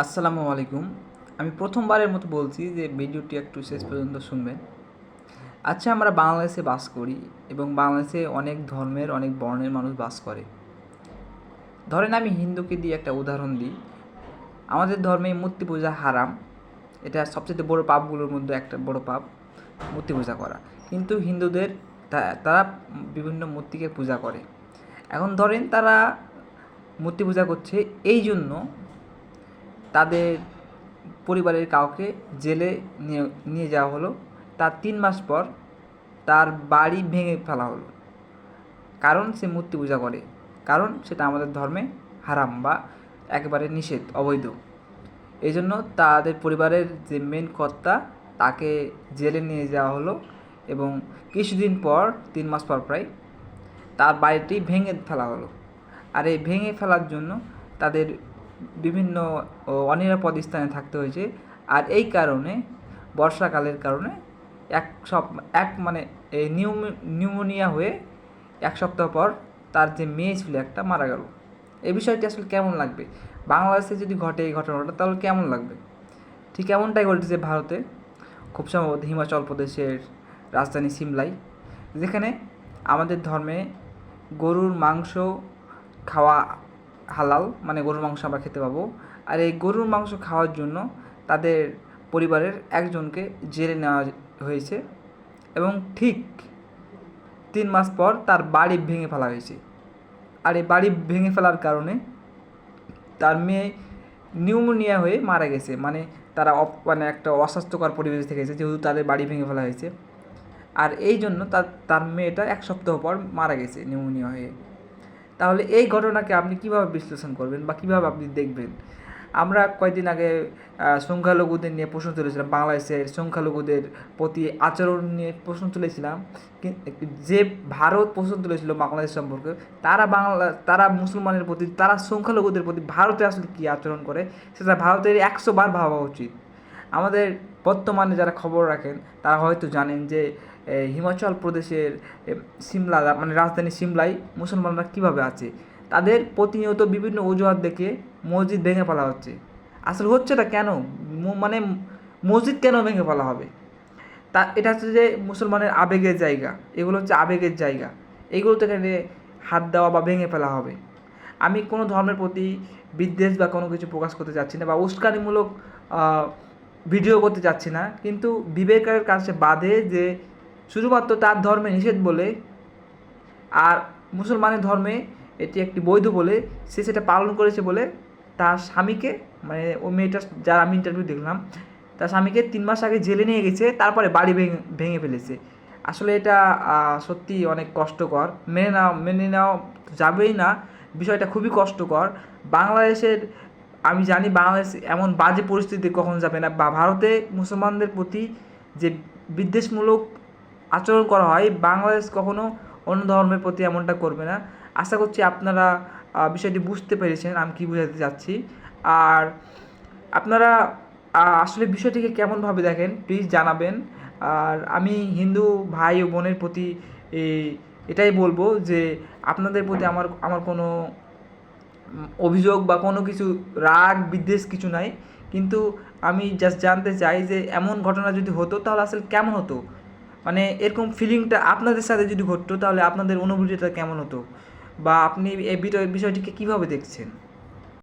আসসালামু আলাইকুম। আমি প্রথমবারের মতো বলছি যে ভিডিওটি একটু শেষ পর্যন্ত শুনবেন। আচ্ছা, আমরা বাংলাদেশে বাস করি এবং বাংলাদেশে অনেক ধর্মের অনেক বর্ণের মানুষ বাস করে। ধরেন আমি হিন্দুকে দিয়ে একটা উদাহরণ দিই। আমাদের ধর্মে মূর্তি পূজা হারাম। এটা সবচেয়ে বড় পাপগুলোর মধ্যে একটা বড় পাপ, মূর্তি পূজা করা। কিন্তু হিন্দুদের তারা বিভিন্ন মূর্তিকে পূজা করে। এখন ধরেন তারা মূর্তি পূজা করছে, এই জন্য তাদের পরিবারের কাউকে জেলে নিয়ে নিয়ে যাওয়া হলো। তার 3 মাস পর তার বাড়ি ভেঙে ফেলা হলো, কারণ সে মূর্তি পূজা করে। কারণ সেটা আমাদের ধর্মে হারাম বা একেবারে নিষেধ, অবৈধ। এই জন্য তাদের পরিবারের যে মেন কর্তা তাকে জেলে নিয়ে যাওয়া হলো এবং কিছুদিন পর 3 মাস পর প্রায় তার বাড়িটি ভেঙে ফেলা হলো। আর এই ভেঙে ফেলার জন্য তাদের বিভিন্ন অনিরাপদ স্থানে থাকতে হয়েছে। আর এই কারণে বর্ষাকালের কারণে মানে এই নিউমোনিয়া হয়ে 1 সপ্তাহ পর তার যে মেয়ে ছিল একটা মারা গেল। এই বিষয়টি আসলে কেমন লাগবে? বাংলাদেশে যদি ঘটে এই ঘটনাটা তাহলে কেমন লাগবে? ঠিক এমনটাই ঘটেছে ভারতে, খুব সম্ভবত হিমাচল প্রদেশের রাজধানী সিমলায়, যেখানে আমাদের ধর্মে গরুর মাংস খাওয়া হালাল, মানে গরুর মাংস আমরা খেতে পাবো। আর এই গরুর মাংস খাওয়ার জন্য তাদের পরিবারের একজনকে জেলে নেওয়া হয়েছে এবং ঠিক 3 মাস পর তার বাড়ি ভেঙে ফেলা হয়েছে। আর এই বাড়ি ভেঙে ফেলার কারণে তার মেয়ে নিউমোনিয়া হয়ে মারা গেছে। মানে তারা মানে একটা অস্বাস্থ্যকর পরিবেশে থেকেছে, যেহেতু তাদের বাড়ি ভেঙে ফেলা হয়েছে। আর এই জন্য তার মেয়েটা 1 সপ্তাহ পর মারা গেছে নিউমোনিয়া হয়ে। তাহলে এই ঘটনাকে আপনি কীভাবে বিশ্লেষণ করবেন বা কীভাবে আপনি দেখবেন? আমরা কয়েকদিন আগে সংখ্যালঘুদের নিয়ে প্রশ্ন তুলেছিলাম, বাংলাদেশের সংখ্যালঘুদের প্রতি আচরণ নিয়ে প্রশ্ন তুলেছিলাম। যে ভারত প্রশ্ন তুলেছিল বাংলাদেশ সম্পর্কে, তারা মুসলমানের প্রতি, তারা সংখ্যালঘুদের প্রতি ভারতে আসলে কী আচরণ করে সেটা ভারতের 100 বার ভাবা উচিত। আমাদের বর্তমানে যারা খবর রাখেন তারা হয়তো জানেন যে হিমাচল প্রদেশের সিমলা, মানে রাজধানী সিমলায় মুসলমানরা কীভাবে আছে। তাদের প্রতিনিয়ত বিভিন্ন অজুহাত দেখে মসজিদ ভেঙে ফেলা হচ্ছে। আসলে হচ্ছেটা কেন? মানে মসজিদ কেন ভেঙে ফেলা হবে? এটা হচ্ছে যে মুসলমানের আবেগের জায়গা, এগুলো হচ্ছে আবেগের জায়গা, এইগুলো থেকে হাত দেওয়া বা ভেঙে ফেলা হবে। আমি কোনো ধর্মের প্রতি বিদ্বেষ বা কোনো কিছু প্রকাশ করতে চাচ্ছি না বা উস্কানিমূলক ভিডিও করতে চাচ্ছি না, কিন্তু বিবেকের কাছে বাধে যে শুধুমাত্র তার ধর্মে নিষেধ বলে আর মুসলমানের ধর্মে এটি একটি বৈধ বলে সে সেটা পালন করেছে বলে তার স্বামীকে, মানে ওই মেয়েটা যার আমি ইন্টারভিউ দেখলাম, তার স্বামীকে 3 মাস আগে জেলে নিয়ে গেছে, তারপরে বাড়ি ভেঙে ফেলেছে। আসলে এটা সত্যি অনেক কষ্টকর, মেনে নেওয়া যাবেই না। বিষয়টা খুবই কষ্টকর। বাংলাদেশের, আমি জানি বাংলাদেশ এমন বাজে পরিস্থিতি কখনো যাবে না, বা ভারতে মুসলমানদের প্রতি যে বিদ্বেষমূলক আচরণ করা হয়, বাংলাদেশ কখনো অন্য ধর্মের প্রতি এমনটা করবে না। আশা করছি আপনারা বিষয়টি বুঝতে পেরেছেন আমি কী বোঝাতে চাচ্ছি। আর আপনারা আসলে বিষয়টিকে কেমনভাবে দেখেন প্লিজ জানাবেন। আর আমি হিন্দু ভাই ও বোনের প্রতি এটাই বলবো যে আপনাদের প্রতি আমার কোনো অভিযোগ বা কোনো কিছু রাগ বিদ্বেষ কিছু নাই, কিন্তু আমি জাস্ট জানতে চাই যে এমন ঘটনা যদি হতো তাহলে আসলে কেমন হতো। মানে এরকম ফিলিংটা আপনাদের সাথে যদি ঘটতো তাহলে আপনাদের অনুভূতিটা কেমন হতো, বা আপনি এই বিষয়টিকে কীভাবে দেখছেন?